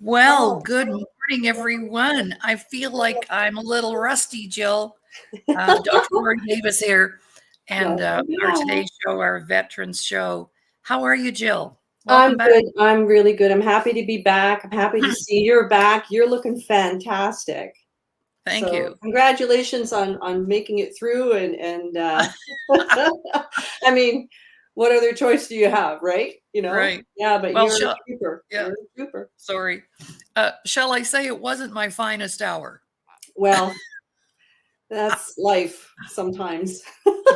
Well, good morning, everyone. I feel like I'm a little rusty, Jill. Dr. Laurie Davis here, and our today's show, our veterans show. How are you, Jill? Welcome I'm back. good. I'm really good. I'm happy to be back. I'm happy to see you're back. You're looking fantastic. Thank you. Congratulations on making it through. And I mean, what other choice do you have, right? Right. Yeah, but Well, you're a trooper. yeah. You're a trooper. Sorry. Shall I say it wasn't my finest hour? Well, that's life sometimes.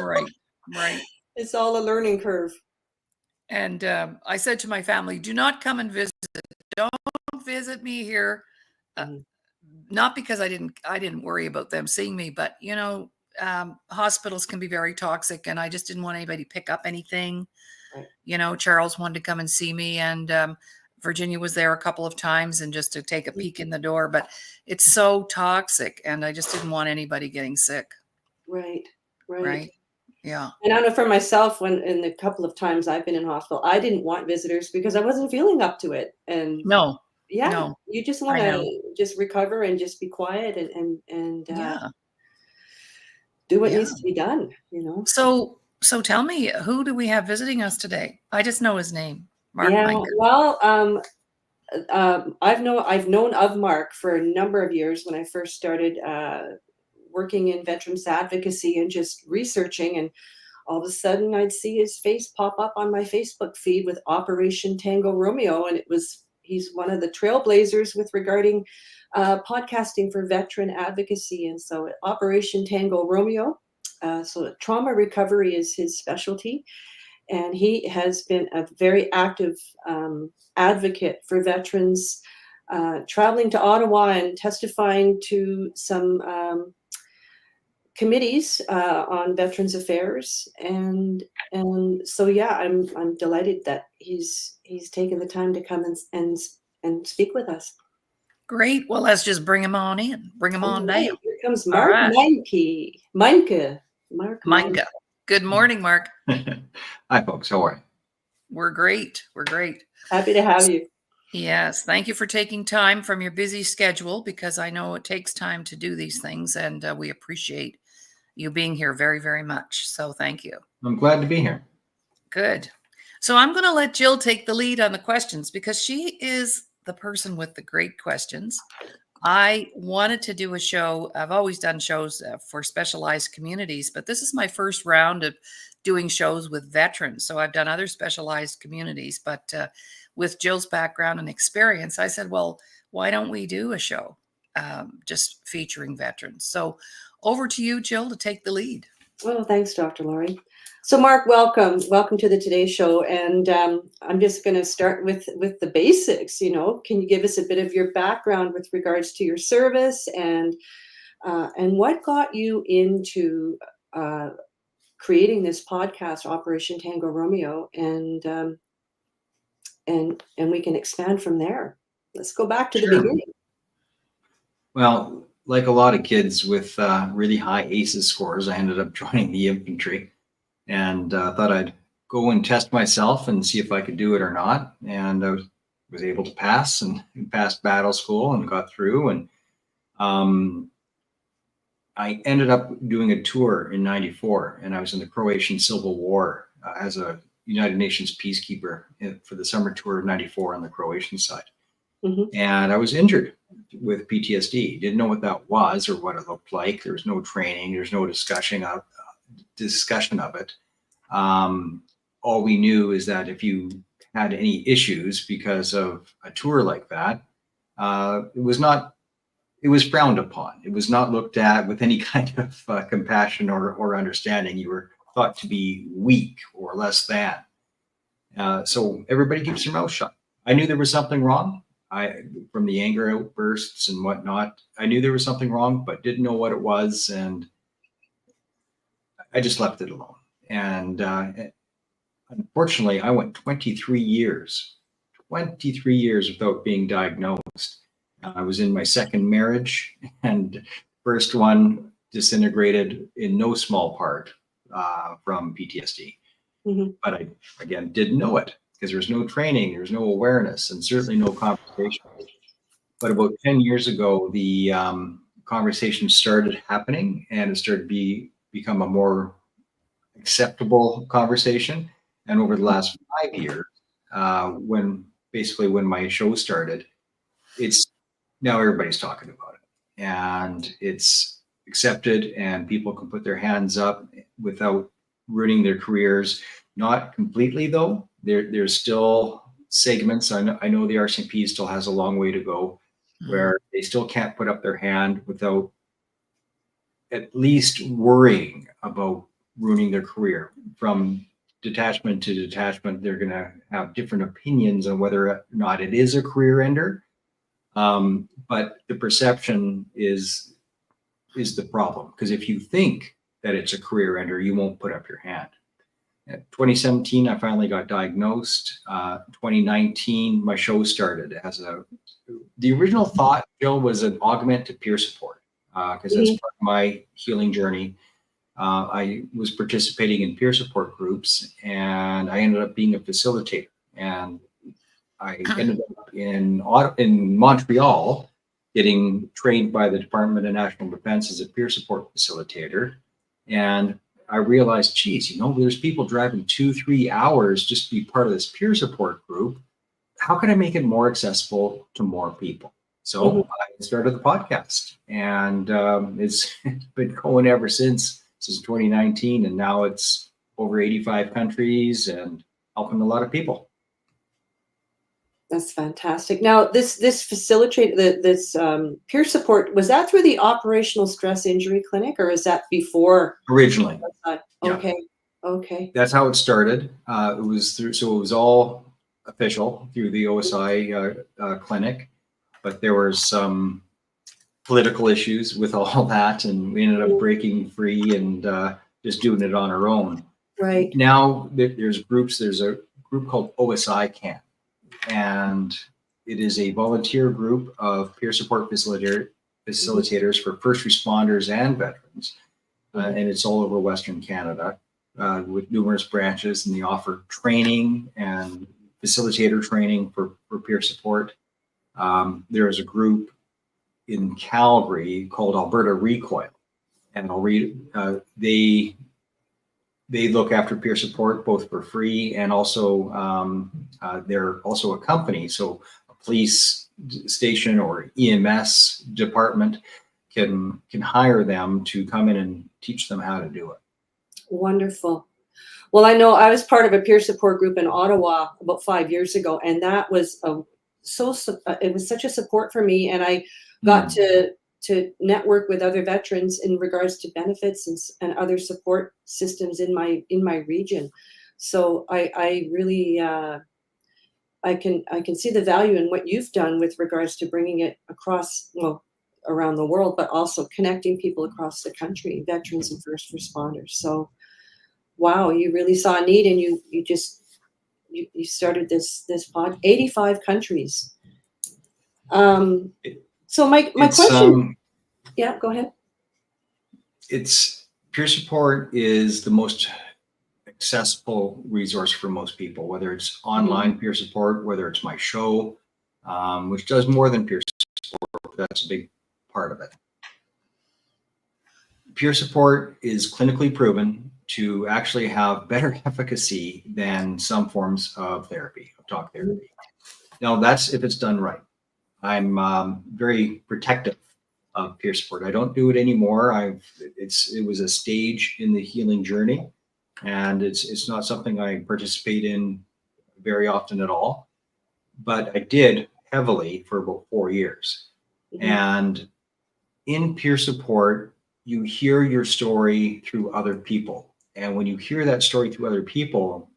Right. It's all a learning curve. And I said to my family, do not come and visit. Don't visit me here. Not because I didn't worry about them seeing me, but hospitals can be very toxic, and I just didn't want anybody to pick up anything. Right. Charles wanted to come and see me, and Virginia was there a couple of times and just to take a peek in the door, but it's so toxic, and I just didn't want anybody getting sick. Right. Yeah. And I know for myself, when in the couple of times I've been in hospital, I didn't want visitors because I wasn't feeling up to it. And no, you just want to just recover and just be quiet and do what needs to be done, So tell me, who do we have visiting us today? I just know his name, Mark Meincke. Well, I've known of Mark for a number of years when I first started working in veterans advocacy and just researching, and all of a sudden I'd see his face pop up on my Facebook feed with Operation Tango Romeo, and he's one of the trailblazers with regarding podcasting for veteran advocacy. And so Operation Tango Romeo, so trauma recovery is his specialty, and he has been a very active advocate for veterans, traveling to Ottawa and testifying to some committees on Veterans Affairs, and so I'm delighted that he's taken the time to come and speak with us. Great. Well, let's just bring him on in. Bring him on down. Here comes Mark Meincke. Mark Meincke. Good morning, Mark. Hi, folks. How are you? We're great. Happy to have you. Yes. Thank you for taking time from your busy schedule, because I know it takes time to do these things, and we appreciate you being here very, very much. So thank you. I'm glad to be here. Good. So I'm going to let Jill take the lead on the questions, because she is the person with the great questions. I wanted to do a show. I've always done shows for specialized communities, but this is my first round of doing shows with veterans. So I've done other specialized communities, but with Jill's background and experience, I said, well, why don't we do a show just featuring veterans? So over to you, Jill, to take the lead. Well, thanks, Dr. Laurie. So Mark, welcome to the Today Show. And I'm just going to start with the basics. Can you give us a bit of your background with regards to your service and what got you into creating this podcast, Operation Tango Romeo, and we can expand from there. Let's go back to the beginning. Well, like a lot of kids with really high ACEs scores, I ended up joining the infantry, and thought I'd go and test myself and see if I could do it or not. And I was able to pass and passed battle school and got through. And I ended up doing a tour in '94, and I was in the Croatian Civil War as a United Nations peacekeeper for the summer tour of '94 on the Croatian side. Mm-hmm. And I was injured with PTSD. Didn't know what that was or what it looked like. There was no training. There's no discussion of it. All we knew is that if you had any issues because of a tour like that, it was frowned upon. It was not looked at with any kind of compassion or understanding. You were thought to be weak or less than. So everybody keeps their mouth shut. I knew there was something wrong. From the anger outbursts and whatnot, I knew there was something wrong, but didn't know what it was. And I just left it alone. And unfortunately, I went 23 years without being diagnosed. I was in my second marriage, and first one disintegrated in no small part from PTSD. Mm-hmm. But I, again, didn't know it because there was no training, there was no awareness, and certainly no conversation. But about 10 years ago, the conversation started happening, and it started become a more acceptable conversation. And over the last 5 years, when my show started, it's now everybody's talking about it, and it's accepted, and people can put their hands up without ruining their careers. Not completely, though. There's still segments. I know the RCMP still has a long way to go, where they still can't put up their hand without at least worrying about ruining their career. From detachment to detachment, they're going to have different opinions on whether or not it is a career ender. But the perception is the problem, because if you think that it's a career ender, you won't put up your hand. In 2017, I finally got diagnosed. 2019, my show started the original thought, Jill, was an augment to peer support, because that's part of my healing journey. I was participating in peer support groups, and I ended up being a facilitator. And I ended up in Montreal getting trained by the Department of National Defense as a peer support facilitator. And I realized, geez, there's people driving 2-3 hours just to be part of this peer support group. How can I make it more accessible to more people? So I started the podcast, and it's been going ever since 2019. And now it's over 85 countries and helping a lot of people. That's fantastic. Now, this facilitate this peer support, was that through the Operational Stress Injury Clinic, or is that before? Originally. Okay. Yeah. Okay. That's how it started. It was all official through the OSI clinic, but there were some political issues with all that, and we ended up breaking free and just doing it on our own. Right. Now there's groups. There's a group called OSI Camp, and it is a volunteer group of peer support facilitators for first responders and veterans, and it's all over Western Canada with numerous branches, and they offer training and facilitator training for peer support. There is a group in Calgary called Alberta Recoil, and they look after peer support both for free, and also they're also a company. So a police station or EMS department can hire them to come in and teach them how to do it. Wonderful. Well, I know I was part of a peer support group in Ottawa about 5 years ago, and that was it was such a support for me, and I got to network with other veterans in regards to benefits and other support systems in my region. So I really I can see the value in what you've done with regards to bringing it across, around the world, but also connecting people across the country, veterans and first responders. So, wow, you really saw a need, and you started this pod. 85 countries. So my question. Yeah, go ahead. It's peer support is the most accessible resource for most people, whether it's online peer support, whether it's my show, which does more than peer support. That's a big part of it. Peer support is clinically proven to actually have better efficacy than some forms of therapy, of talk therapy. Now, that's if it's done right. I'm very protective of peer support. I don't do it anymore. It was a stage in the healing journey, and it's not something I participate in very often at all. But I did heavily for about 4 years. And in peer support, you hear your story through other people. And when you hear that story through other people,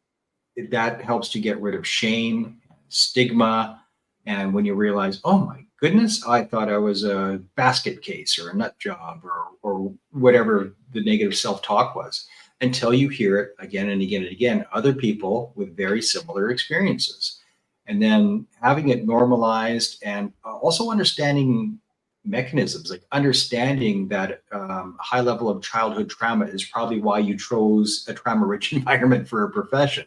that helps to get rid of shame, stigma. And when you realize, oh my goodness, I thought I was a basket case or a nut job or whatever the negative self-talk was, until you hear it again and again and again, other people with very similar experiences. And then having it normalized, and also understanding mechanisms, like understanding that high level of childhood trauma is probably why you chose a trauma-rich environment for a profession.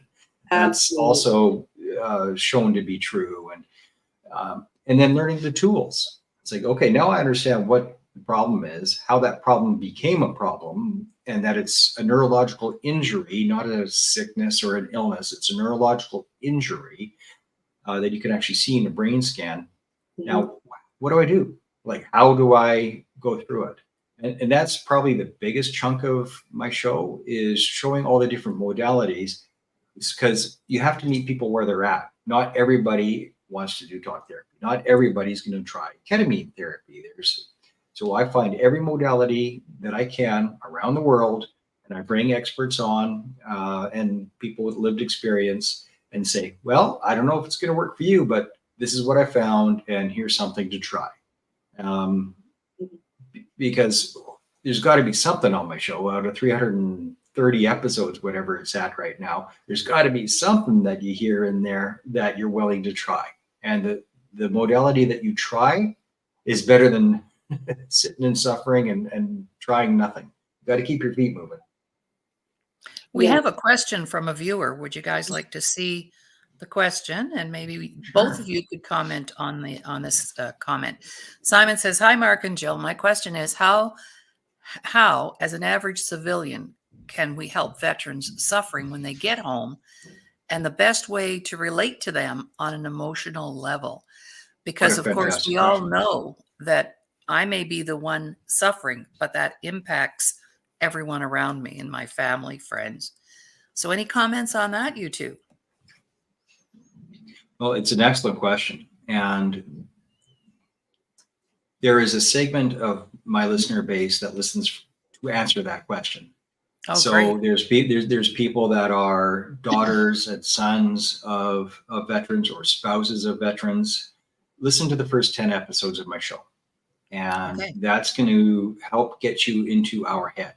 That's also shown to be true. And then learning the tools. It's like, okay, now I understand what the problem is, how that problem became a problem, and that it's a neurological injury, not a sickness or an illness. It's a neurological injury that you can actually see in a brain scan. Now, what do I do? Like, how do I go through it? And that's probably the biggest chunk of my show, is showing all the different modalities, because you have to meet people where they're at. Not everybody wants to do talk therapy. Not everybody's going to try ketamine therapy. So I find every modality that I can around the world, and I bring experts on and people with lived experience, and say, well, I don't know if it's going to work for you, but this is what I found, and here's something to try. Because there's got to be something on my show out of 330 episodes, whatever it's at right now. There's got to be something that you hear in there that you're willing to try. And the modality that you try is better than sitting and suffering and trying nothing. You got to keep your feet moving. We have a question from a viewer. Would you guys like to see the question? And maybe both of you could comment on this comment. Simon says, "Hi, Mark and Jill. My question is, how, as an average civilian, can we help veterans suffering when they get home, and the best way to relate to them on an emotional level? Because, of course, we all know that I may be the one suffering, but that impacts everyone around me and my family, friends." So any comments on that, you two? Well, it's an excellent question. And there is a segment of my listener base that listens to answer that question. Oh, so great. there's people that are daughters and sons of veterans or spouses of veterans. Listen to the first 10 episodes of my show. And that's going to help get you into our head.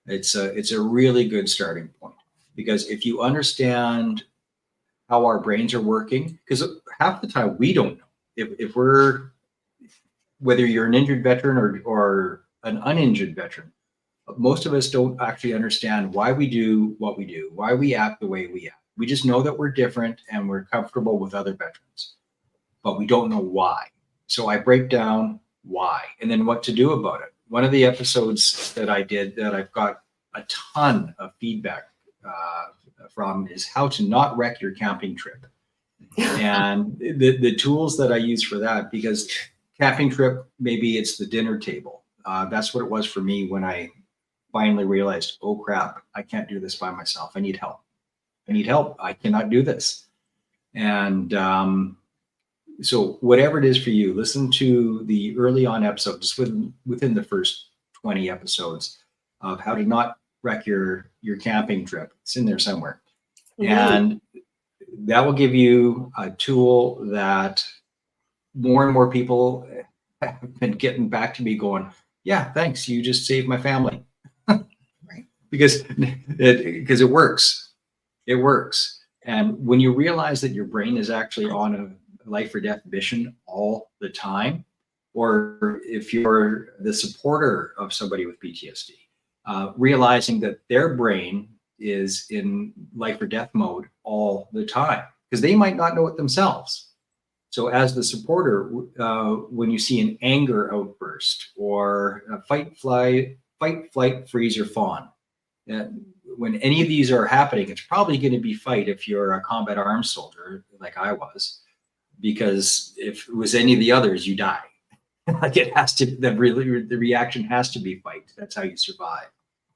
It's a really good starting point, because if you understand how our brains are working, because half the time we don't know if we're, whether you're an injured veteran or an uninjured veteran, most of us don't actually understand why we do what we do, why we act the way we act. We just know that we're different and we're comfortable with other veterans, but we don't know why. So I break down why and then what to do about it. One of the episodes that I did that I've got a ton of feedback from is how to not wreck your camping trip. And the tools that I use for that, because camping trip, maybe it's the dinner table. That's what it was for me when I finally realized, oh crap, I can't do this by myself. I need help. I need help. I cannot do this. And so whatever it is for you, listen to the early on episodes within the first 20 episodes of how to not wreck your camping trip. It's in there somewhere. And that will give you a tool that more and more people have been getting back to me going, yeah, thanks. You just saved my family. Right. Because it works. It works. And when you realize that your brain is actually on a life or death mission all the time, or if you're the supporter of somebody with PTSD, realizing that their brain is in life or death mode all the time, because they might not know it themselves. So as the supporter, when you see an anger outburst or a fight, flight, freeze, or fawn, when any of these are happening, it's probably going to be fight if you're a combat arms soldier like I was, because if it was any of the others, you die. Like it has to, the reaction has to be fight. That's how you survive.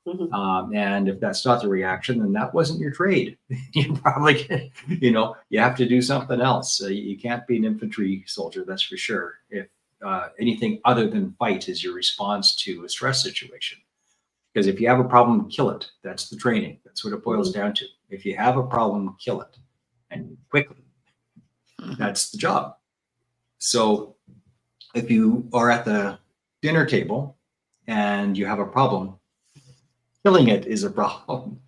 And if that's not the reaction, then that wasn't your trade. You probably, you have to do something else. You can't be an infantry soldier, that's for sure, if anything other than fight is your response to a stress situation. Because if you have a problem, kill it. That's the training. That's what it boils down to. If you have a problem, kill it, and quickly. That's the job. So if you are at the dinner table and you have a problem, killing it is a problem,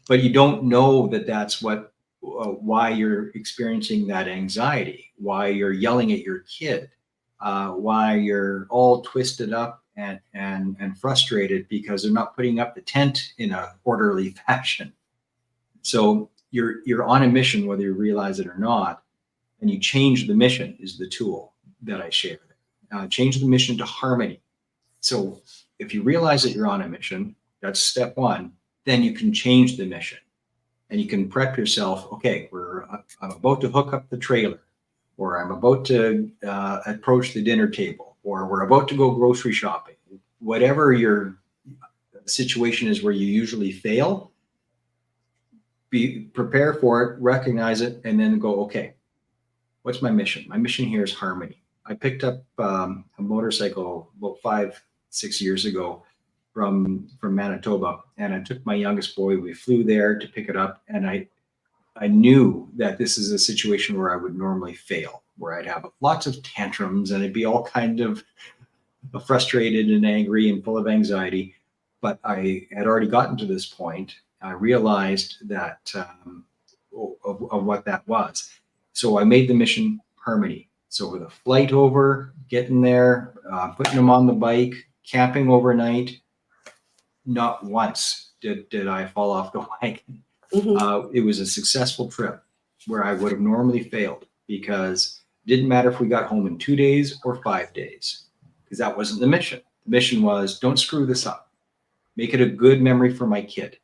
but you don't know that that's why you're experiencing that anxiety, why you're yelling at your kid, why you're all twisted up and frustrated because they're not putting up the tent in a orderly fashion. So you're on a mission, whether you realize it or not, and you change the mission is the tool that I share. change the mission to harmony. So if you realize that you're on a mission, that's step one, then you can change the mission and you can prep yourself. Okay, I'm about to hook up the trailer, or I'm about to approach the dinner table, or we're about to go grocery shopping. Whatever your situation is where you usually fail, prepare for it, recognize it, and then go, okay, what's my mission? My mission here is harmony. I picked up a motorcycle about 5-6 years ago from Manitoba, and I took my youngest boy. We flew there to pick it up, and I knew that this is a situation where I would normally fail, where I'd have lots of tantrums and I'd be all kind of frustrated and angry and full of anxiety. But I had already gotten to this point. I realized that of what that was. So I made the mission harmony. So with a flight over, getting there, putting them on the bike, camping overnight, not once did I fall off the wagon. It was a successful trip where I would have normally failed, because it didn't matter if we got home in 2 days or 5 days, because that wasn't the mission. The mission was, don't screw this up. Make it a good memory for my kid.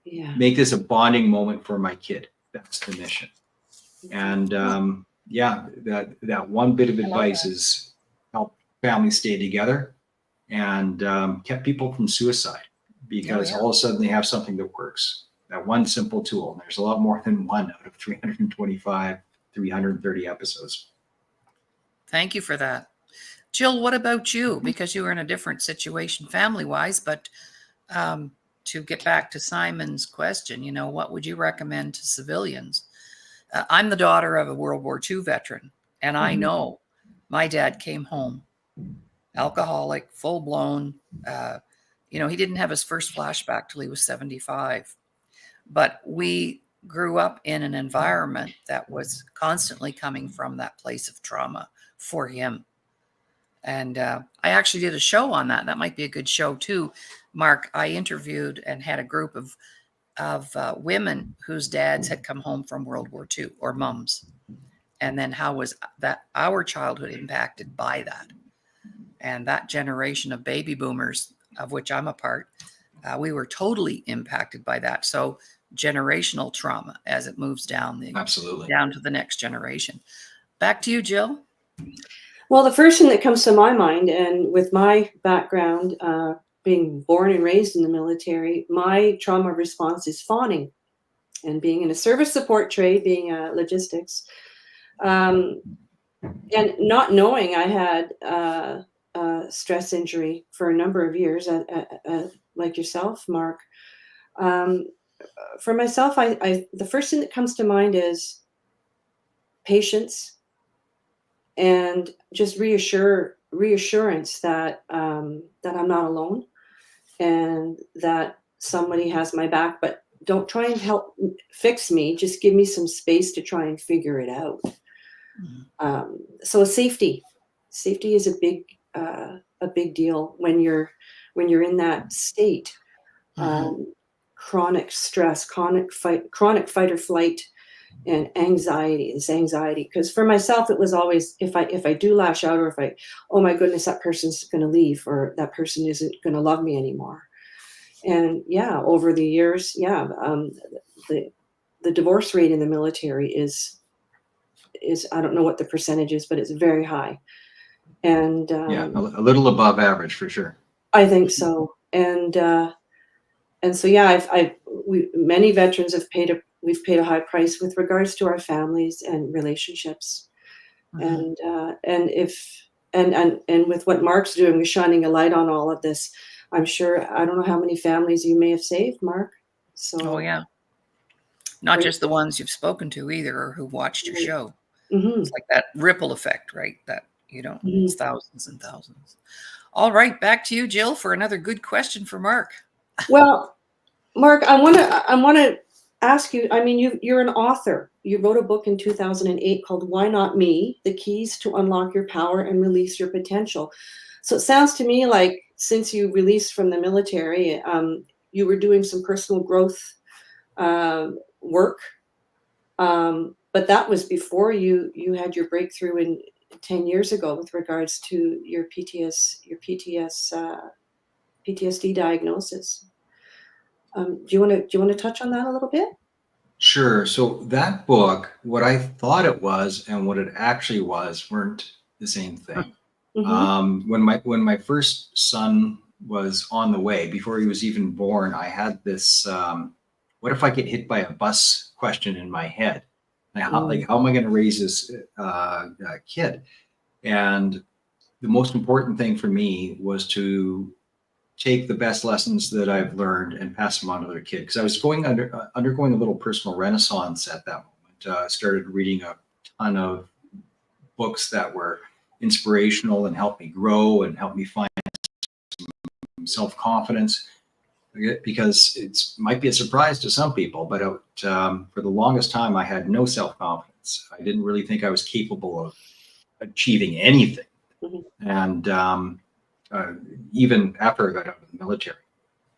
Yeah. Make this a bonding moment for my kid. That's the mission. And that one bit of advice is help families stay together and kept people from suicide, because all of a sudden they have something that works. That one simple tool. And there's a lot more than one out of 325, 330 episodes. Thank you for that. Jill, what about you? Because you were in a different situation family-wise, but to get back to Simon's question, what would you recommend to civilians? I'm the daughter of a World War II veteran, and I know my dad came home alcoholic, full-blown. He didn't have his first flashback till he was 75. But we grew up in an environment that was constantly coming from that place of trauma for him. And I actually did a show on that. That might be a good show too, Mark. I interviewed and had a group of women whose dads had come home from World War II, or mums. And then how was that our childhood impacted by that? And that generation of baby boomers, of which I'm a part, we were totally impacted by that. So generational trauma as it moves down down to the next generation. Back to you, Jill. Well, the first thing that comes to my mind, and with my background, being born and raised in the military, my trauma response is fawning. And being in a service support trade, being logistics, and not knowing I had stress injury for a number of years, like yourself, Mark. For myself, the first thing that comes to mind is patience and just reassurance that that I'm not alone and that somebody has my back. But don't try and help fix me. Just give me some space to try and figure it out. So safety is a big deal when you're in that state. Chronic stress, chronic fight or flight, and anxiety. Because for myself, it was always, if I do lash out, or oh my goodness, that person's going to leave, or that person isn't going to love me anymore. And over the years, the divorce rate in the military is I don't know what the percentage is, but it's very high. And a little above average for sure. I think so. And so many veterans we've paid a high price with regards to our families and relationships. And with what Mark's doing, is shining a light on all of this. I'm sure, I don't know how many families you may have saved, Mark. So not just the ones you've spoken to either, or who watched your show. It's like that ripple effect, right? That it's thousands and thousands. All right, back to you, Jill, for another good question for Mark. Well, Mark, I want to ask you. I mean, you're an author. You wrote a book in 2008 called "Why Not Me: The Keys to Unlock Your Power and Release Your Potential." So it sounds to me like, since you released from the military, you were doing some personal growth work. But that was before you had your breakthrough 10 years ago with regards to your PTSD diagnosis. Do you want to touch on that a little bit? Sure. So that book, what I thought it was and what it actually was weren't the same thing. Mm-hmm. When my first son was on the way, before he was even born, I had this what if I get hit by a bus question in my head? Like, how am I going to raise this kid? And the most important thing for me was to take the best lessons that I've learned and pass them on to their kid. Because I was undergoing a little personal renaissance at that moment. Started reading a ton of books that were inspirational and helped me grow and helped me find self-confidence. Because it might be a surprise to some people, but for the longest time, I had no self-confidence. I didn't really think I was capable of achieving anything. Mm-hmm. And even after I got out of the military.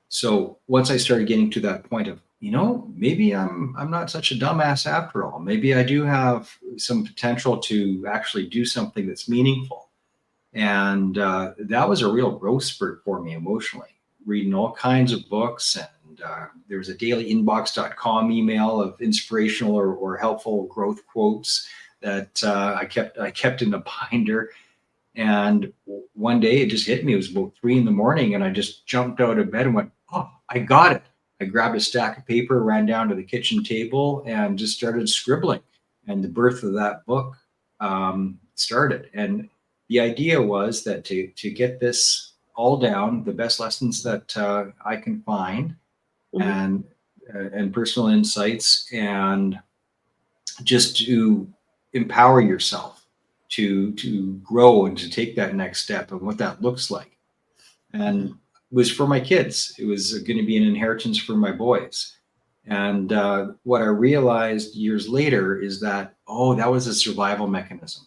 So once I started getting to that point of, maybe I'm not such a dumbass after all. Maybe I do have some potential to actually do something that's meaningful. And that was a real growth spurt for me emotionally, reading all kinds of books. And there was a dailyinbox.com email of inspirational or helpful growth quotes that I kept in a binder. And one day it just hit me. It was about 3 a.m. and I just jumped out of bed and went, "Oh, I got it." I grabbed a stack of paper, ran down to the kitchen table and just started scribbling. And the birth of that book started. And the idea was that to get this all down, the best lessons that I can find, Mm-hmm. and personal insights, and just to empower yourself to grow and to take that next step and what that looks like. And it was for my kids. It was going to be an inheritance for my boys. And what I realized years later is that, that was a survival mechanism.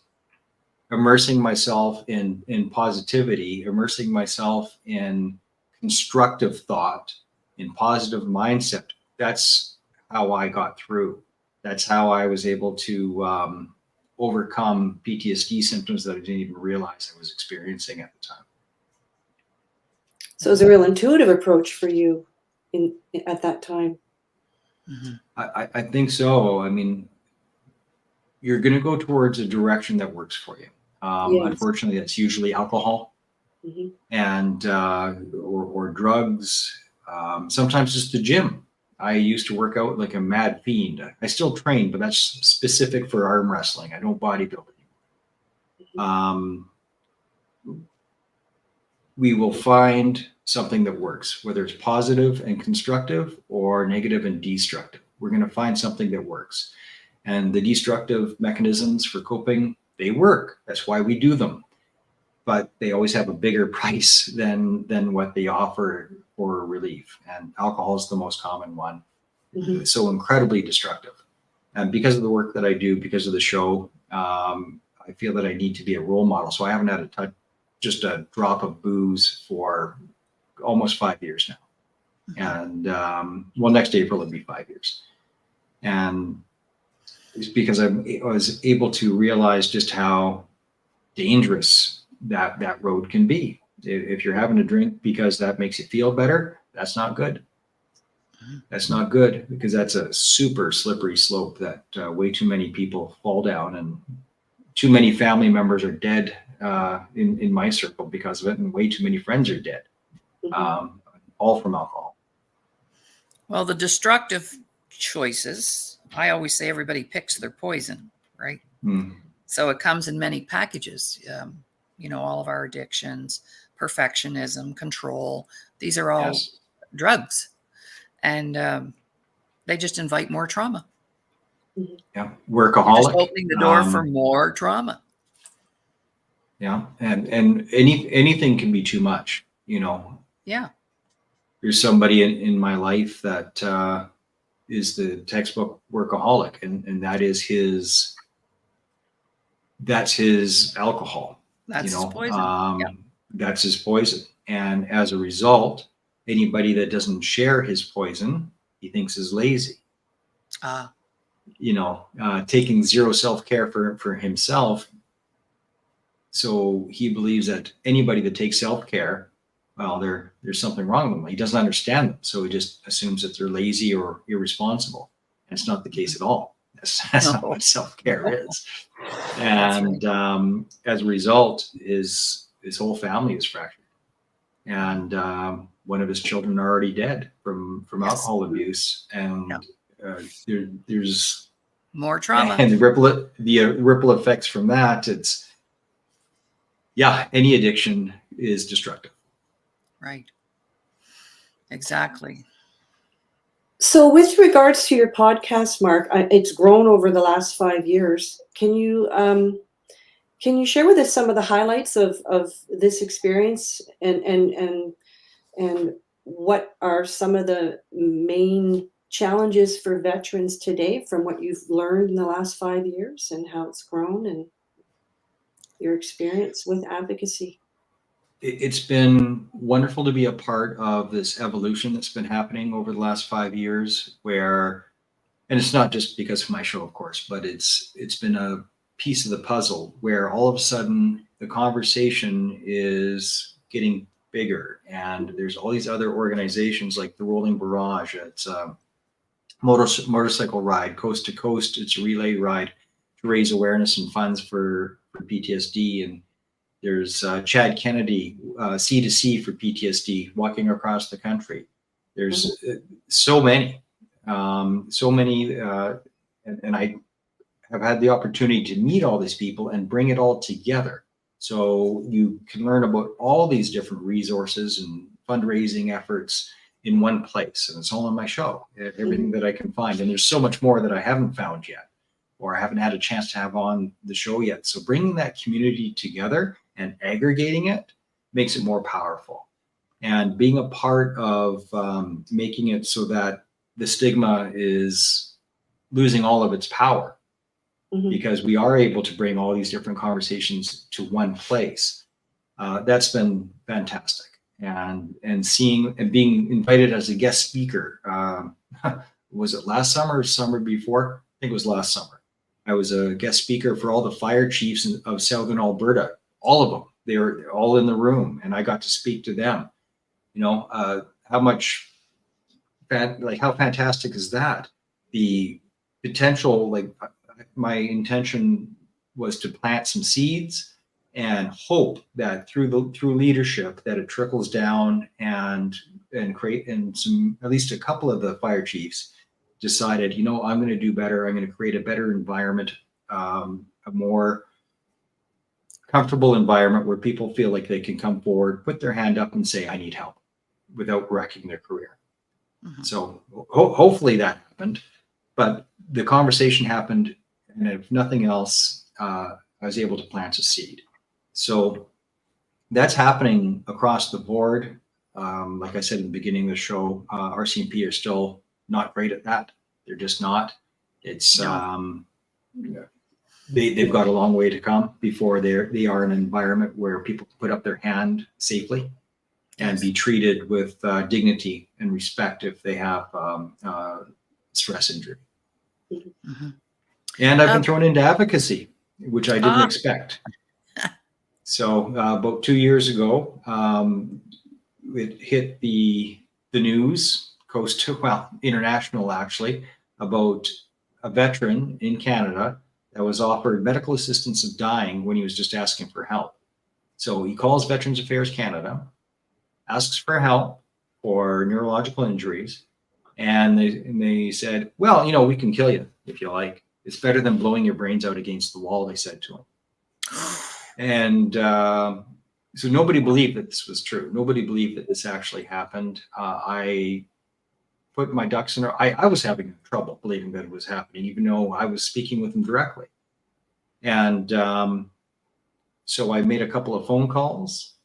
Immersing myself in positivity, immersing myself in constructive thought, in positive mindset. That's how I got through. That's how I was able to overcome PTSD symptoms that I didn't even realize I was experiencing at the time. So it was a real intuitive approach for you at that time. Mm-hmm. I think so. I mean, you're going to go towards a direction that works for you. Yes. Unfortunately, that's usually alcohol, Mm-hmm. and or drugs. Sometimes just the gym. I used to work out like a mad fiend. I still train, but that's specific for arm wrestling. I don't bodybuild anymore. We will find something that works, whether it's positive and constructive or negative and destructive. We're going to find something that works. And the destructive mechanisms for coping, they work. That's why we do them. But they always have a bigger price than what they offer for relief. And alcohol is the most common one. Mm-hmm. It's so incredibly destructive. And because of the work that I do, because of the show, I feel that I need to be a role model. So I haven't had just a drop of booze for almost 5 years now. And next April it'll be 5 years. And it's because I was able to realize just how dangerous that road can be. If you're having a drink because that makes you feel better, that's not good. That's not good, because that's a super slippery slope that way too many people fall down, and too many family members are dead in my circle because of it, and way too many friends are dead, all from alcohol. Well, the destructive choices, I always say everybody picks their poison, right? So it comes in many packages. All of our addictions, perfectionism, control, these are all drugs. And they just invite more trauma. Yeah, workaholic. You're just opening the door for more trauma. Yeah, and anything can be too much, Yeah. There's somebody in my life that is the textbook workaholic, and that's his alcohol. That's his poison. That's his poison. And as a result, anybody that doesn't share his poison, he thinks is lazy. Taking zero self-care for himself, So he believes that anybody that takes self-care, well, there's something wrong with them. He doesn't understand them. So he just assumes that they're lazy or irresponsible. And it's not the case at all. That's not No. what self-care is. That's And right. as a result, his whole family is fractured. And one of his children are already dead from Yes. alcohol abuse. And there's More trauma. and the ripple effects from that. It's any addiction is destructive. Right. Exactly. So, with regards to your podcast, Mark, it's grown over the last 5 years. Can you share with us some of the highlights of this experience, and what are some of the main challenges for veterans today from what you've learned in the last 5 years and how it's grown and your experience with advocacy? It's been wonderful to be a part of this evolution that's been happening over the last 5 years, and it's not just because of my show, of course, but it's been a piece of the puzzle where all of a sudden the conversation is getting bigger, and there's all these other organizations like the Rolling Barrage. It's a motorcycle ride, coast to coast. It's a relay ride to raise awareness and funds for PTSD. And there's Chad Kennedy, C2C for PTSD, walking across the country. There's so many, and I have had the opportunity to meet all these people and bring it all together. So you can learn about all these different resources and fundraising efforts in one place. And it's all on my show, everything that I can find. And there's so much more that I haven't found yet, or I haven't had a chance to have on the show yet. So bringing that community together and aggregating it makes it more powerful. And being a part of making it so that the stigma is losing all of its power, because we are able to bring all these different conversations to one place. That's been fantastic. And seeing and being invited as a guest speaker, was it last summer or summer before? I think it was last summer. I was a guest speaker for all the fire chiefs of Southern Alberta, all of them. They were all in the room, and I got to speak to them. How fantastic is that? The potential, my intention was to plant some seeds and hope that through leadership that it trickles down and create, and some, at least a couple of the fire chiefs decided, I'm going to do better. I'm going to create a better environment, a more comfortable environment where people feel like they can come forward, put their hand up and say, I need help, without wrecking their career. So hopefully that happened, but the conversation happened, and if nothing else, I was able to plant a seed. So that's happening across the board. Like I said in the beginning of the show, RCMP are still not great at that. They're just not. It's they've got a long way to come before they are in an environment where people can put up their hand safely and be treated with dignity and respect if they have stress injury. And I've been thrown into advocacy, which I didn't expect. So about 2 years ago, it hit the news, international actually, about a veteran in Canada that was offered medical assistance of dying when he was just asking for help. So he calls Veterans Affairs Canada, asks for help for neurological injuries, and they said, well, we can kill you if you like. It's better than blowing your brains out against the wall, they said to him. And so nobody believed that this was true. Nobody believed that this actually happened. I put my ducks in a row. I was having trouble believing that it was happening, even though I was speaking with him directly. And so I made a couple of phone calls,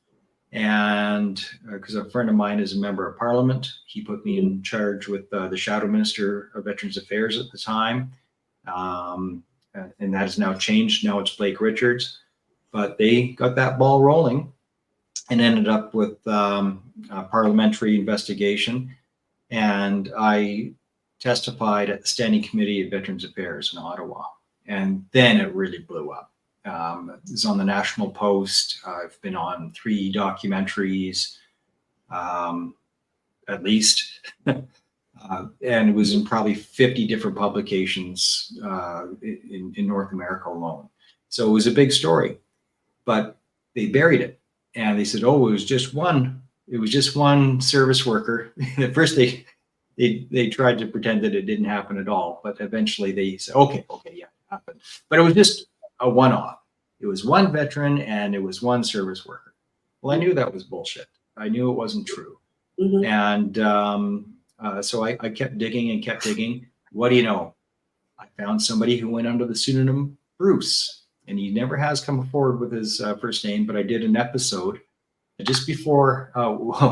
and because a friend of mine is a member of Parliament, he put me in charge with the Shadow Minister of Veterans Affairs at the time. And that has now changed. Now it's Blake Richards. But they got that ball rolling and ended up with a parliamentary investigation. And I testified at the Standing Committee of Veterans Affairs in Ottawa. And then it really blew up. It's on the National Post. I've been on 3 documentaries, at least. And it was in probably 50 different publications in North America alone. So it was a big story, but they buried it. And they said, oh, it was just one service worker. At first they tried to pretend that it didn't happen at all, but eventually they said, okay, yeah, it happened. But it was just a one-off. It was one veteran and it was one service worker. Well, I knew that was bullshit. I knew it wasn't true. Mhm. And so I kept digging and kept digging. What do you know? I found somebody who went under the pseudonym Bruce, and he never has come forward with his first name, but I did an episode just before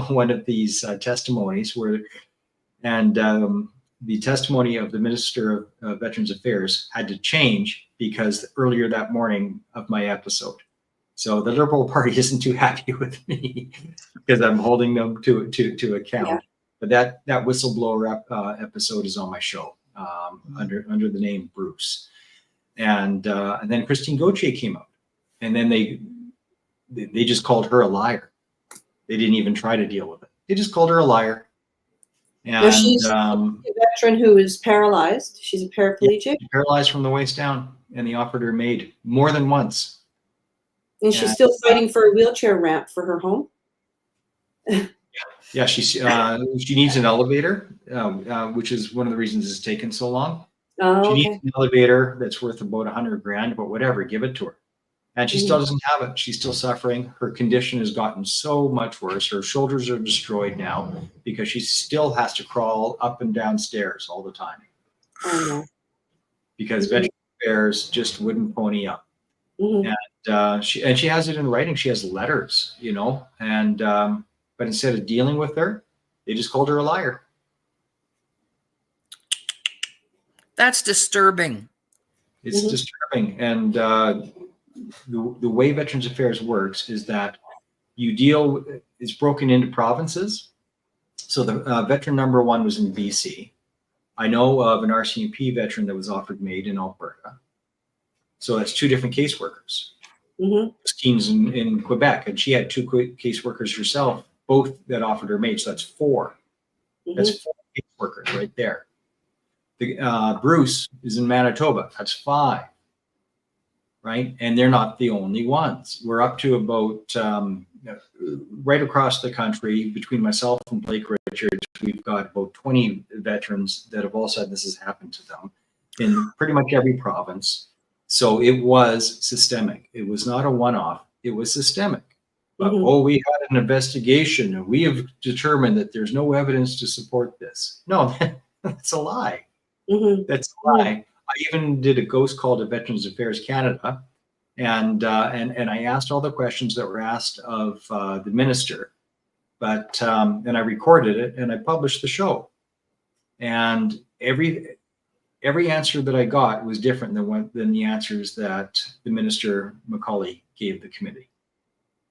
one of these testimonies the testimony of the Minister of Veterans Affairs had to change because earlier that morning of my episode. So the Liberal Party isn't too happy with me because I'm holding them to account. Yeah. But that whistleblower episode is on my show under the name Bruce, and then Christine Gauthier came out, and then they just called her a liar. They didn't even try to deal with it. They just called her a liar. And now she's a veteran who is paralyzed. She's a paraplegic. Yeah, paralyzed from the waist down, and they offered her maid more than once. And she's still fighting for a wheelchair ramp for her home. Yeah, she needs an elevator, which is one of the reasons it's taken so long. Oh, she needs an elevator that's worth about $100,000, but whatever, give it to her. And she still doesn't have it. She's still suffering. Her condition has gotten so much worse. Her shoulders are destroyed now because she still has to crawl up and down stairs all the time. Oh, no. Because Veterans Affairs just wouldn't pony up. And she has it in writing. She has letters, and but instead of dealing with her, they just called her a liar. That's disturbing. It's disturbing. And the way Veterans Affairs works is that it's broken into provinces. So the veteran number 1 was in BC. I know of an RCMP veteran that was offered maid in Alberta. So that's 2 different caseworkers. Christine's in Quebec, and she had 2 caseworkers herself, both that offered her maid. So that's 4. That's 4 caseworkers right there. Bruce is in Manitoba. That's 5. Right? And they're not the only ones. We're up to about right across the country between myself and Blake Richards, we've got about 20 veterans that have all said this has happened to them in pretty much every province. So it was systemic. It was not a one-off. It was systemic. But, we had an investigation and we have determined that there's no evidence to support this. No, that's a lie. That's a lie. I even did a ghost call to Veterans Affairs Canada, and I asked all the questions that were asked of the minister, but and I recorded it and I published the show, and every answer that I got was different than the answers that the minister Macaulay gave the committee.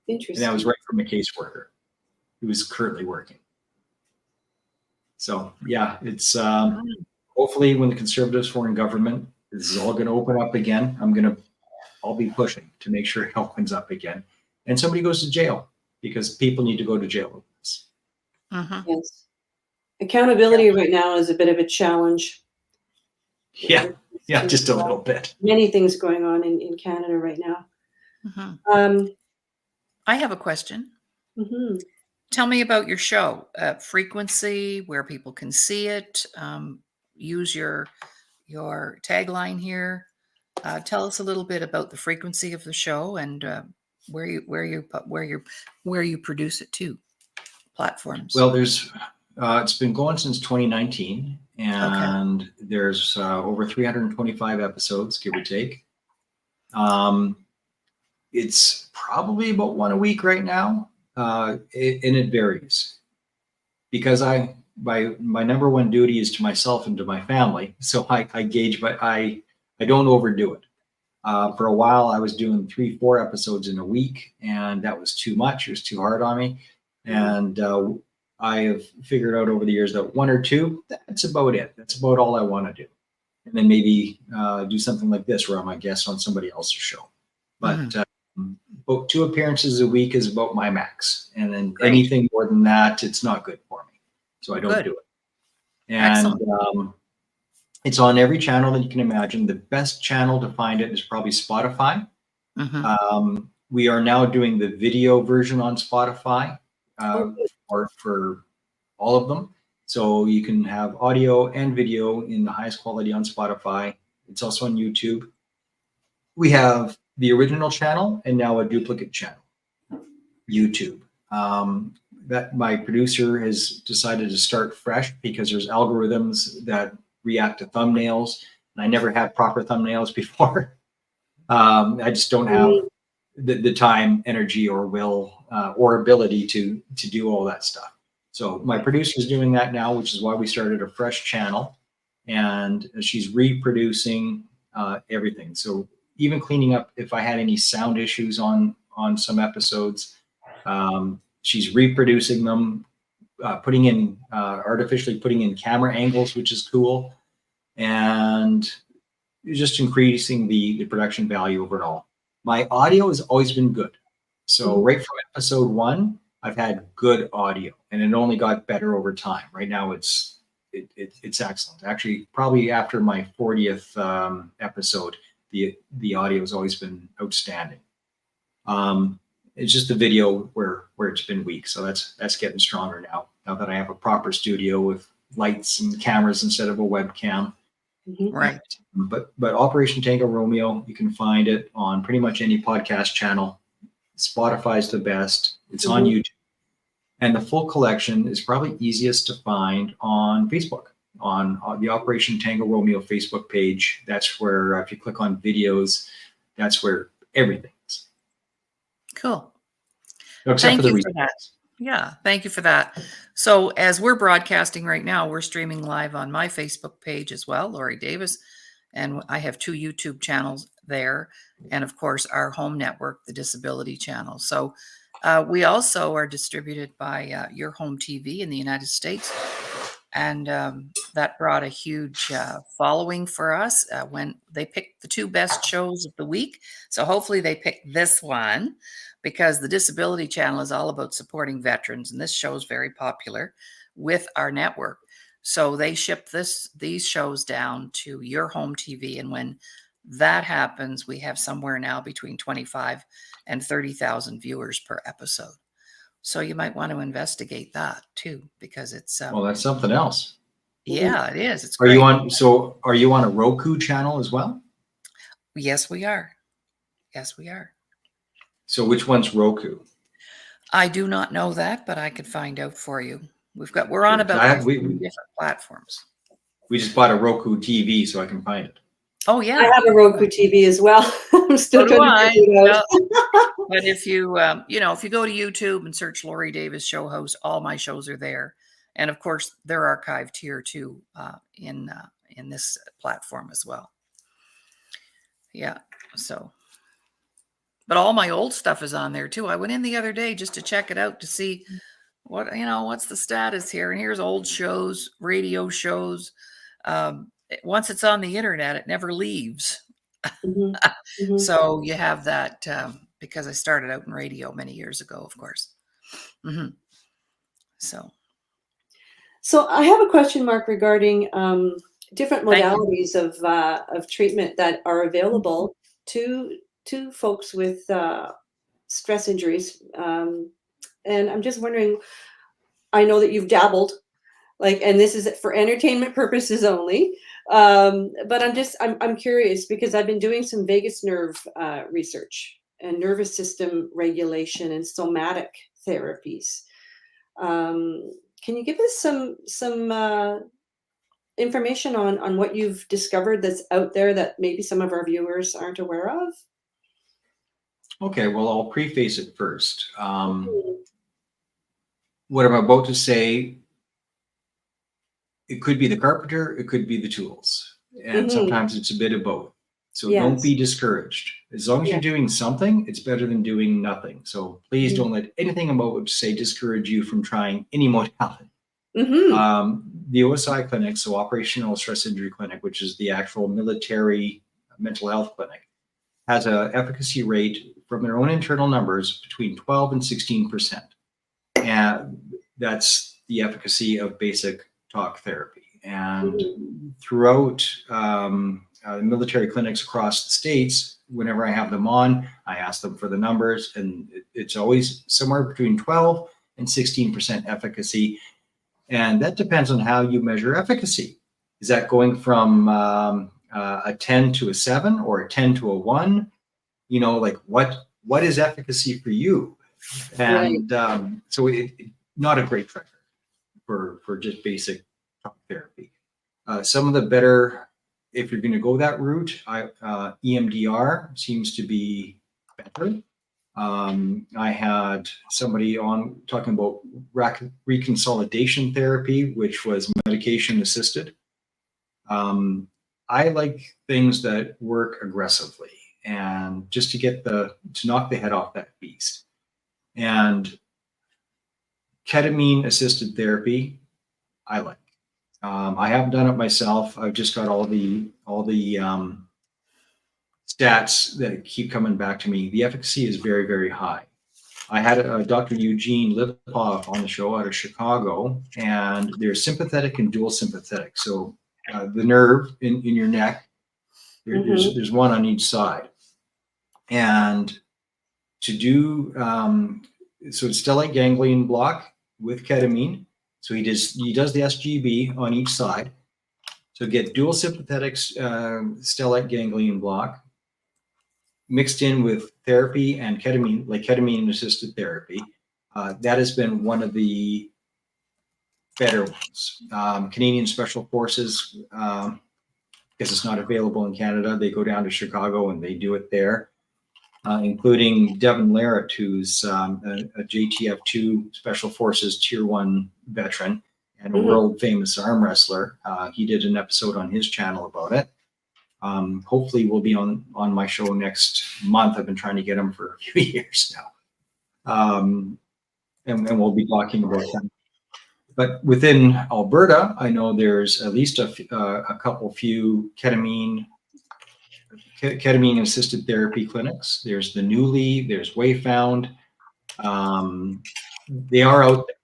Interesting. And that was right from a caseworker who was currently working. So yeah, it's hopefully when the Conservatives were in government, this is all going to open up again. I'll be pushing to make sure it opens up again, and somebody goes to jail, because people need to go to jail with this. Yes, accountability right now is a bit of a challenge. Yeah, just a little bit. Many things going on in Canada right now. I have a question. Tell me about your show, frequency, where people can see it. Use your tagline here. Tell us a little bit about the frequency of the show and where you produce it to, platforms. Well, there's it's been going since 2019, and there's over 325 episodes, give or take. It's probably about 1 a week right now, and it varies because my number 1 duty is to myself and to my family. So I gauge, but I don't overdo it. For a while, I was doing 3-4 episodes in a week, and that was too much. It was too hard on me. And I have figured out over the years that 1 or 2, that's about it. That's about all I want to do. And then maybe do something like this where I'm a guest on somebody else's show. but about 2 appearances a week is about my max. And then Great. anything more than that, it's not good for me. So I don't Good. do it. And it's on every channel that you can imagine. The best channel to find it is probably Spotify. We are now doing the video version on Spotify for all of them. So you can have audio and video in the highest quality on Spotify. It's also on YouTube. We have the original channel and now a duplicate channel, YouTube. That my producer has decided to start fresh because there's algorithms that react to thumbnails, and I never had proper thumbnails before. I just don't have the time, energy, or will or ability to do all that stuff. So my producer is doing that now, which is why we started a fresh channel, and she's reproducing everything. So even cleaning up if I had any sound issues on some episodes, she's reproducing them, putting in artificially putting in camera angles, which is cool, and just increasing the production value overall. My audio has always been good. So right from episode 1, I've had good audio, and it only got better over time. Right now, it's excellent. Actually, probably after my 40th episode, the audio has always been outstanding. It's just the video where it's been weak. So that's getting stronger now that I have a proper studio with lights and cameras instead of a webcam. Right. But Operation Tango Romeo, you can find it on pretty much any podcast channel. Spotify's the best. It's on YouTube. And the full collection is probably easiest to find on Facebook, on the Operation Tango Romeo Facebook page. That's where, if you click on videos, that's where everything is. Cool. Except Thank for the you for that. Yeah, thank you for that. So as we're broadcasting right now, we're streaming live on my Facebook page as well, Laurie Davis, and I have 2 YouTube channels there, and of course our home network, the Disability Channel. So we also are distributed by Your Home TV in the United States, and that brought a huge following for us when they picked the 2 best shows of the week. So hopefully they picked this one, because the Disability Channel is all about supporting veterans, and this show is very popular with our network. So they ship these shows down to Your Home TV, and when that happens, we have somewhere now between 25 and 30,000 viewers per episode. So you might want to investigate that too, because it's Well, that's something else. yeah, it is. It's Are great. you on a Roku channel as well? Yes, we are. Yes, we are. So which one's Roku? I do not know that, but I could find out for you. We're on Sure. about We 3 different platforms. just bought a Roku TV, so I can find it. Oh yeah, I have a Roku TV as well. I'm still so do trying to I. figure it out. But if you if you go to YouTube and search Laurie Davis Show Host, all my shows are there, and of course they're archived here too in this platform as well. Yeah, so. But all my old stuff is on there too. I went in the other day just to check it out to see what's the status here. And here's old shows, radio shows. Once it's on the internet, it never leaves. So you have that because I started out in radio many years ago, of course. So I have a question, Mark, regarding different modalities of treatment that are available to folks with stress injuries. And I'm just wondering, I know that you've dabbled, and this is for entertainment purposes only. But I'm curious because I've been doing some vagus nerve research and nervous system regulation and somatic therapies. Can you give us some information on what you've discovered that's out there that maybe some of our viewers aren't aware of? Okay, well, I'll preface it first. What I'm about to say, it could be the carpenter, it could be the tools. And sometimes it's a bit of both. So don't be discouraged. As long as you're doing something, it's better than doing nothing. So please don't let anything I'm about to say discourage you from trying any modality. The OSI clinic, so Operational Stress Injury Clinic, which is the actual military mental health clinic, has a efficacy rate from their own internal numbers between 12 and 16%. And that's the efficacy of basic talk therapy. And throughout the military clinics across the States, whenever I have them on, I ask them for the numbers, and it's always somewhere between 12 and 16% efficacy. And that depends on how you measure efficacy. Is that going from a 10 to a 7 or a 10 to a 1? You know, like what is efficacy for you? And so not a great tracker for just basic talk therapy. Some of the better, if you're going to go that route, EMDR seems to be better. I had somebody on talking about reconsolidation therapy, which was medication assisted. I like things that work aggressively and just to knock the head off that beast. And ketamine assisted therapy, I like. I haven't done it myself. I've just got all the stats that keep coming back to me. The efficacy is very, very high. I had Dr. Eugene Lipoff on the show out of Chicago, and there's sympathetic and dual sympathetic. So the nerve in your neck, there's one on each side. And to do, so it's stellate ganglion block with ketamine. So he does the SGB on each side. So get dual sympathetic stellate ganglion block mixed in with therapy and ketamine, like ketamine assisted therapy. That has been one of the better ones. Canadian Special Forces, because it's not available in Canada, they go down to Chicago and they do it there, including Devin Larratt, who's a JTF2 Special Forces Tier 1 veteran and a world famous arm wrestler. He did an episode on his channel about it. Hopefully we'll be on my show next month. I've been trying to get him for a few years now. And we'll be talking about that. But within Alberta, I know there's at least a few ketamine assisted therapy clinics. There's the Newly, there's Wayfound. They are out there.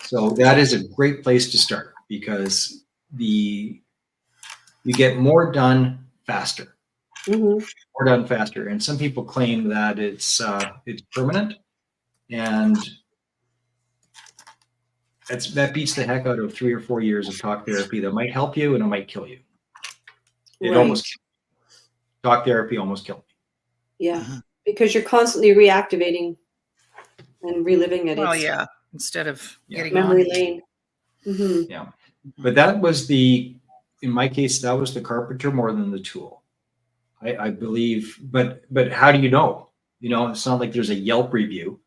So that is a great place to start because you get more done faster. More done faster. And some people claim that it's permanent, and that beats the heck out of 3 or 4 years of talk therapy that might help you and it might kill you. Talk therapy almost killed me. Yeah, because you're constantly reactivating and reliving it. Oh yeah, instead of getting memory on. lane. Yeah, but that was in my case, that was the carpenter more than the tool. I believe, but how do you know? You know, it's not like there's a Yelp review.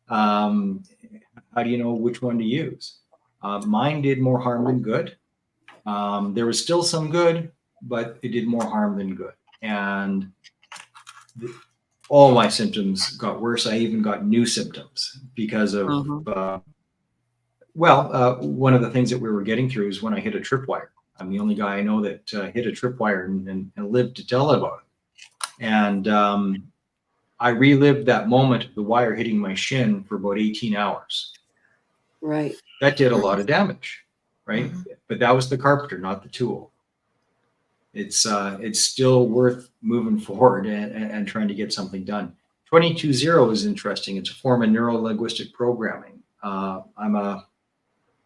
How do you know which one to use? Mine did more harm than good. There was still some good, but it did more harm than good. And all my symptoms got worse. I even got new symptoms because of, one of the things that we were getting through is when I hit a tripwire. I'm the only guy I know that hit a tripwire and lived to tell about it. And I relived that moment of the wire hitting my shin for about 18 hours. Right. That did a lot of damage, right? But that was the carpenter, not the tool. It's still worth moving forward and trying to get something done. 22-0 is interesting. It's a form of neuro-linguistic programming. I'm a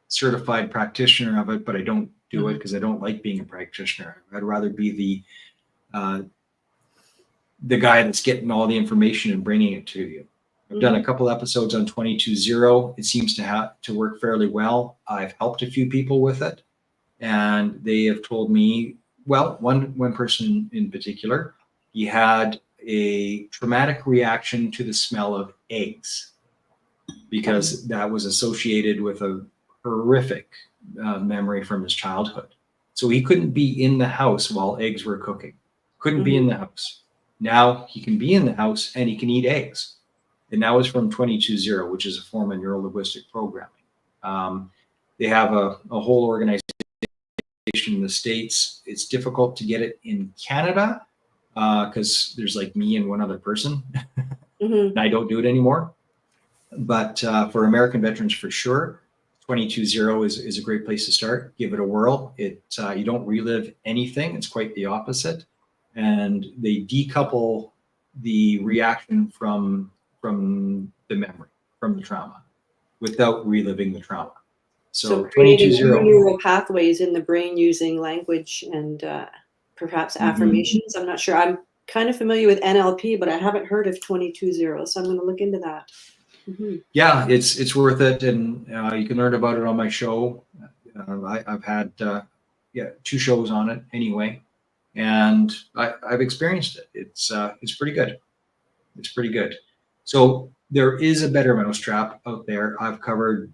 certified practitioner of it, but I don't do it because I don't like being a practitioner. I'd rather be the guy that's getting all the information and bringing it to you. I've done a couple episodes on 22-0. It seems to work fairly well. I've helped a few people with it, and they have told me, well, one person in particular, he had a traumatic reaction to the smell of eggs because that was associated with a horrific memory from his childhood. So he couldn't be in the house while eggs were cooking. Couldn't be in the house. Now he can be in the house and he can eat eggs. And that was from 22-0, which is a form of neuro-linguistic programming. They have a whole organization in the States. It's difficult to get it in Canada. because there's like me and one other person, Mhm. and I don't do it anymore. But for American veterans, for sure, 22-0 is a great place to start. Give it a whirl. You don't relive anything. It's quite the opposite, and they decouple the reaction from the memory, from the trauma, without reliving the trauma. So creating new 22-0. neural pathways in the brain using language and perhaps Mhm. affirmations. I'm not sure. I'm kind of familiar with NLP, but I haven't heard of 22-0, so I'm going to look into that. Mhm. Yeah, it's worth it, and you can learn about it on my show. I've had 2 shows on it anyway, and I've experienced it. It's pretty good. It's pretty good. So there is a better mousetrap out there. I've covered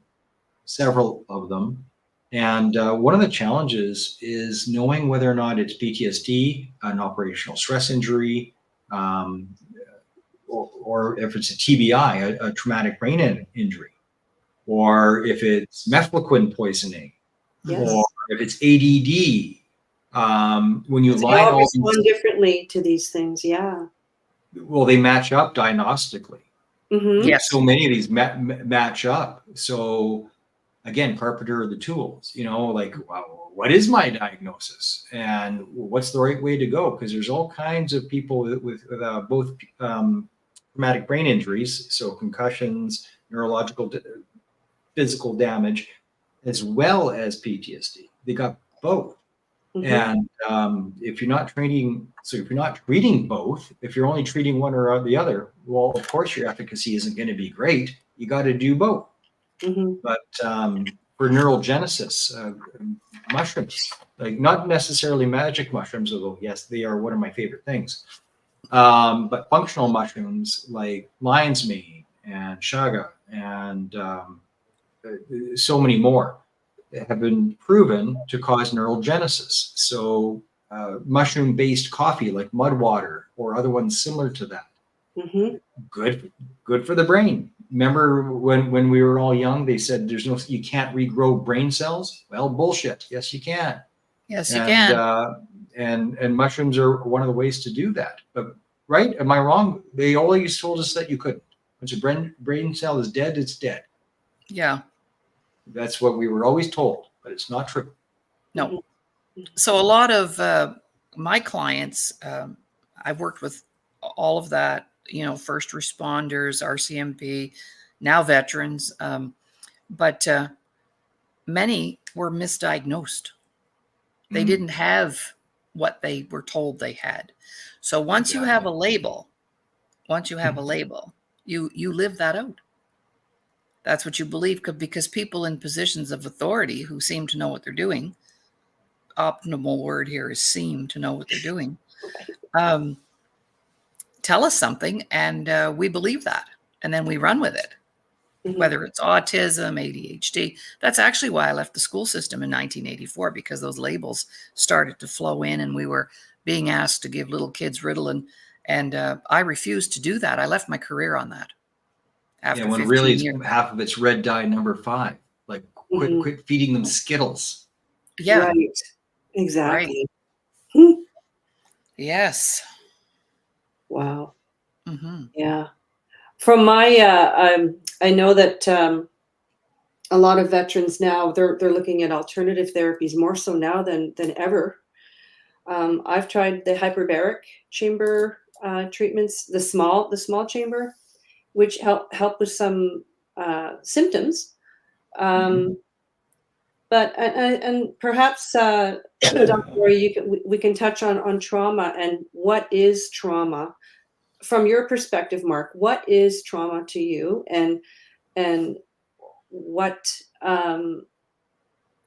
several of them, and one of the challenges is knowing whether or not it's PTSD, an operational stress injury, um, or if it's a TBI, a traumatic brain injury, or if it's mefloquine poisoning, Yes. or if it's ADD. When you They line all all these, respond differently to these things. Yeah. well, they match up diagnostically. Hmm. Yes. So many of these match up. So again, carpenter of the tools, like, well, what is my diagnosis and what's the right way to go? Because there's all kinds of people with both traumatic brain injuries, so concussions, neurological, physical damage, as well as PTSD. They got both. Hmm. And if you're not treating both, if you're only treating one or the other, well, of course your efficacy isn't going to be great. You got to do both. Hmm. But for neurogenesis, mushrooms, like not necessarily magic mushrooms, although yes, they are one of my favorite things. But functional mushrooms like lion's mane and chaga and so many more have been proven to cause neurogenesis. So mushroom-based coffee like mud water or other ones similar to that, Hmm. good for the brain. Remember when we were all young, they said you can't regrow brain cells. Well, bullshit. Yes, you can. Yes, you And can. and mushrooms are one of the ways to do that. But right? Am I wrong? They always told us that you couldn't. Once a brain cell is dead, it's dead. Yeah. That's what we were always told, but it's not true. No. So a lot of my clients, I've worked with all of that, first responders, RCMP, now veterans, but many were misdiagnosed. They didn't have what they were told they had. So once you have a label, you live that out. That's what you believe, because people in positions of authority who seem to know what they're doing, optimal word here is seem to know what they're doing, tell us something, and we believe that, and then we run with it. Hmm. Whether it's autism, ADHD. That's actually why I left the school system in 1984, because those labels started to flow in and we were being asked to give little kids Ritalin. And I refused to do that. I left my career on that after When really 15 years. half of it's red dye number 5. Like quit feeding them Skittles. Yeah, Right. right. Exactly. Hmm. Yes. Wow. Hmm. Yeah. From my, I know that a lot of veterans now they're looking at alternative therapies more so now than ever. I've tried the hyperbaric chamber treatments, the small chamber, which help with some symptoms. Mhm. But and perhaps Dr. Laurie, we can touch on trauma and what is trauma from your perspective, Mark. What is trauma to you, and um,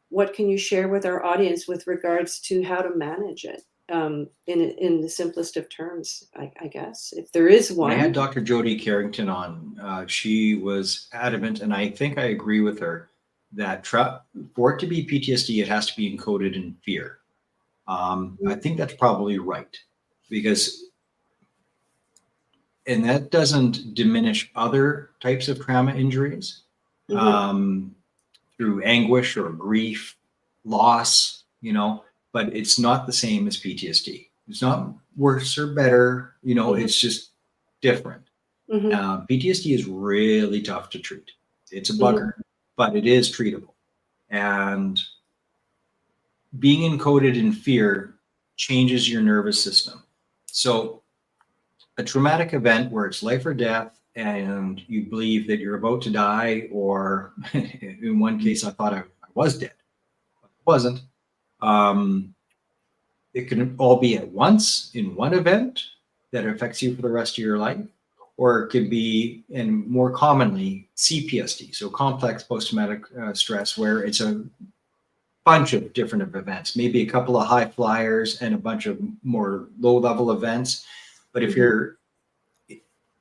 what can you share with our audience with regards to how to manage it in the simplest of terms, I guess, if there is When I had one. Dr. Jody Carrington on, she was adamant, and I think I agree with her, that for it to be PTSD, it has to be encoded in fear. I think that's probably right, and that doesn't diminish other types of trauma injuries Mhm. through anguish or grief, loss, but it's not the same as PTSD. It's not worse or better. It's just different. Mhm. PTSD is really tough to treat. It's a Mhm. bugger, but it is treatable. And being encoded in fear changes your nervous system. So a traumatic event where it's life or death and you believe that you're about to die, or in one case, I thought I was dead. I wasn't. Um, it can all be at once in one event that affects you for the rest of your life, or it could be, and more commonly, CPSD, so complex post-traumatic stress, where it's a bunch of different events, maybe a couple of high flyers and a bunch of more low-level events. But if Mhm. you're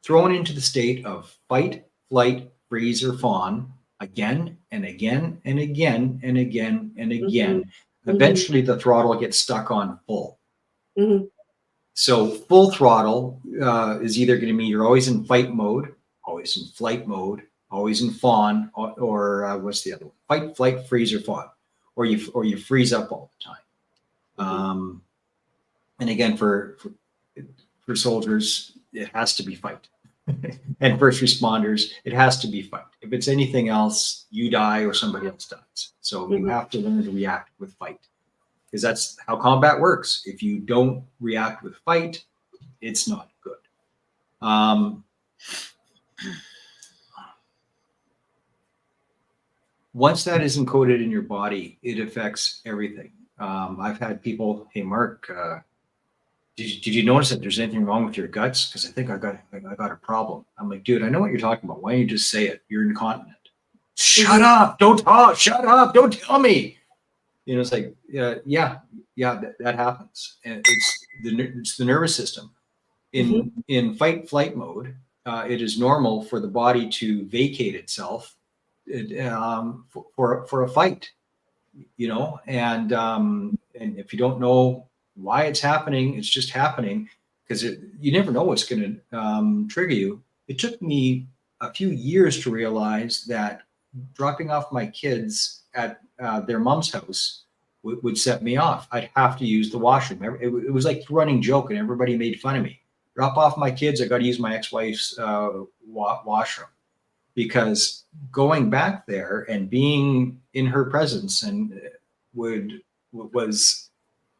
thrown into the state of fight, flight, freeze, or fawn again and again and again and again and Mhm. again, Mhm. eventually the throttle gets stuck on full. Mhm. So full throttle is either going to mean you're always in fight mode, always in flight mode, always in fawn, or what's the other one? Fight, flight, freeze, or fawn, or you freeze up all the time. Mhm. And again, for soldiers, it has to be fight. And first responders, it has to be fight. If it's anything else, you die or somebody else dies. So you Mhm. have to learn to react with fight, because that's how combat works. If you don't react with fight, it's not good. Once that is encoded in your body, it affects everything. I've had people, hey, Mark, did you notice that there's anything wrong with your guts? Because I think I got a problem. I'm like, dude, I know what you're talking about. Why don't you just say it? You're incontinent. Shut Mhm. up! Don't talk. Shut up! Don't tell me. It's like, yeah, that happens, and it's the nervous system. In Mhm. fight flight mode, it is normal for the body to vacate itself for a fight, and if you don't know why it's happening, it's just happening because you never know what's going to trigger you. It took me a few years to realize that dropping off my kids at their mom's house would set me off. I'd have to use the washroom. It was like a running joke, and everybody made fun of me. Drop off my kids, I got to use my ex-wife's washroom, because going back there and being in her presence and was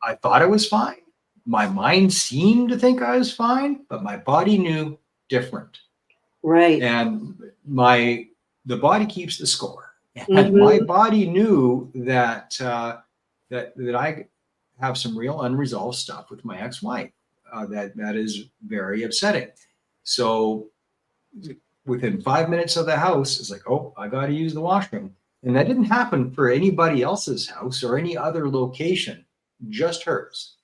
I thought I was fine. My mind seemed to think I was fine, but my body knew different. Right. And the body keeps the score. And my Mhm. body knew that I have some real unresolved stuff with my ex-wife. That is very upsetting. So within 5 minutes of the house, it's like, oh, I got to use the washroom. And that didn't happen for anybody else's house or any other location, just hers,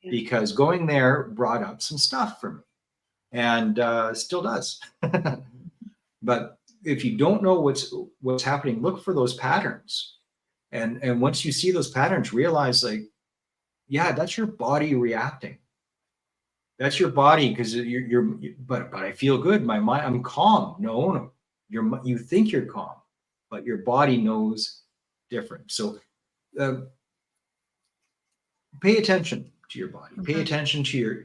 Yeah. because going there brought up some stuff for me, and still does. But if you don't know what's happening, look for those patterns. And once you see those patterns, realize, like, yeah, that's your body reacting. That's your body, because but I feel good. My mind, I'm calm. No, you think you're calm, but your body knows different. So uh, pay attention to your body. Pay Mhm. attention to your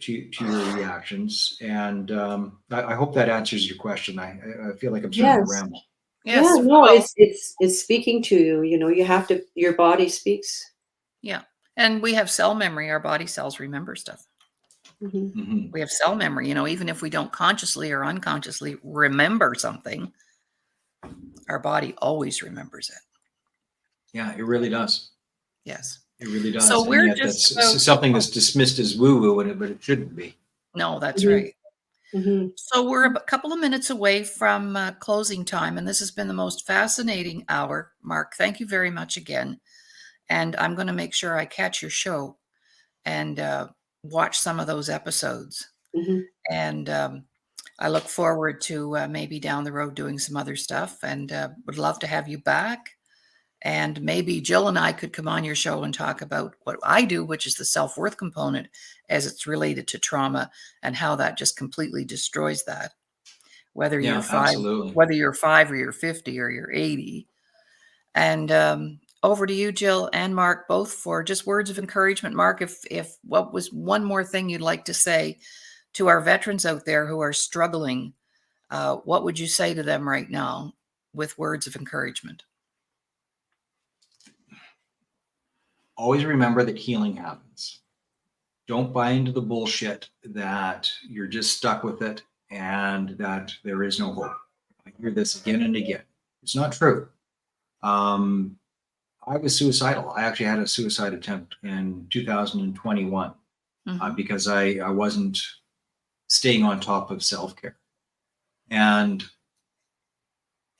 reactions, and I hope that answers your question. I feel like I'm starting to Yes. ramble. Yeah, Yes. no, Well, it's speaking to you, you have to your body speaks. yeah. And we have cell memory. Our body cells remember stuff. Mhm. Hmm. We have cell memory, even if we don't consciously or unconsciously remember something, our body always remembers it. Yeah, it really does. Yes. It really So does. And we're yet just that's about, something oh, that's dismissed as woo-woo, but it shouldn't be. no, that's Mhm. right. Mhm. So we're a couple of minutes away from closing time, and this has been the most fascinating hour. Mark, thank you very much again. And I'm going to make sure I catch your show and watch some of those episodes. Mhm. And I look forward to maybe down the road doing some other stuff, and would love to have you back. And maybe Jill and I could come on your show and talk about what I do, which is the self-worth component as it's related to trauma and how that just completely destroys that. Whether you're Yeah, five, absolutely. whether you're 5 or you're 50 or you're 80. And over to you, Jill and Mark, both for just words of encouragement. Mark, if what was one more thing you'd like to say to our veterans out there who are struggling, what would you say to them right now with words of encouragement? Always remember that healing happens. Don't buy into the bullshit that you're just stuck with it and that there is no hope. I hear this again and again. It's not true. I was suicidal. I actually had a suicide attempt in 2021 because I wasn't staying on top of self-care. And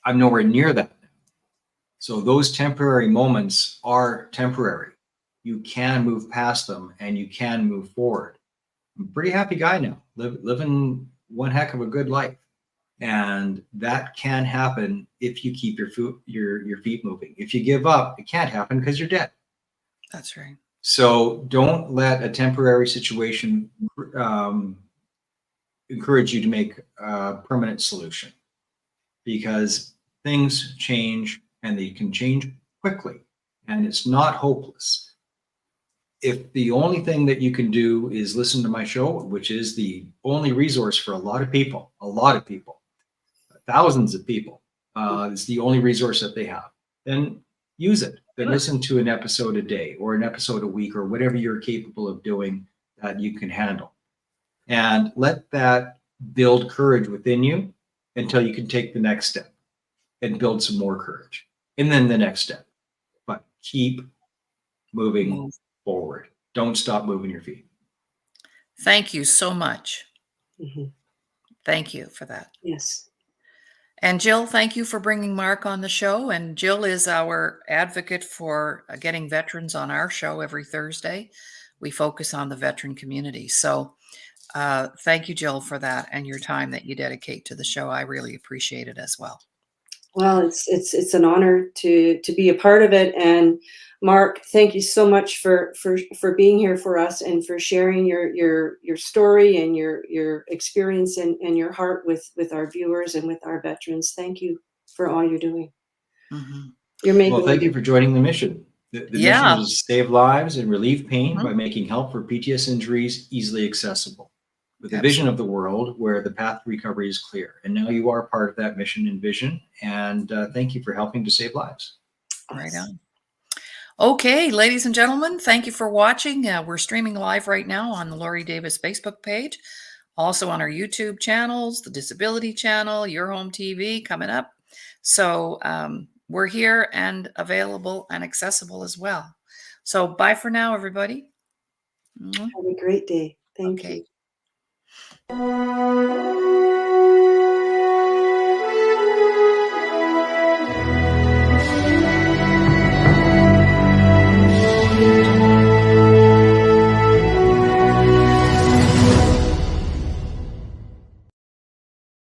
I'm nowhere near that now. So those temporary moments are temporary. You can move past them and you can move forward. I'm a pretty happy guy now, living one heck of a good life. And that can happen if you keep your feet moving. If you give up, it can't happen because you're dead. That's right. So don't let a temporary situation encourage you to make a permanent solution, because things change and they can change quickly, and it's not hopeless. If the only thing that you can do is listen to my show, which is the only resource for a lot of people, thousands of people, it's the only resource that they have, then use it. Then listen to an episode a day or an episode a week or whatever you're capable of doing that you can handle. And let that build courage within you until you can take the next step and build some more courage. And then the next step. But keep moving forward. Don't stop moving your feet. Thank you so much. Mm-hmm. Thank you for that. Yes. And Jill, thank you for bringing Mark on the show. And Jill is our advocate for getting veterans on our show every Thursday. We focus on the veteran community. So thank you, Jill, for that and your time that you dedicate to the show. I really appreciate it as well. Well, it's an honor to be a part of it. And Mark, thank you so much for being here for us and for sharing your story and your experience and your heart with our viewers and with our veterans. Thank you for all you're doing. Mm-hmm. You're making. Well, thank you for joining the mission. The mission is to save lives and relieve pain by making help for PTS injuries easily accessible, with a vision of the world where the path to recovery is clear. And now you are part of that mission and vision. And thank you for helping to save lives. Right on. Okay, ladies and gentlemen, thank you for watching. We're streaming live right now on the Laurie Davis Facebook page, also on our YouTube channels, the Disability Channel, Your Home TV coming up. So we're here and available and accessible as well. So bye for now, everybody. Have a great day. Thank you.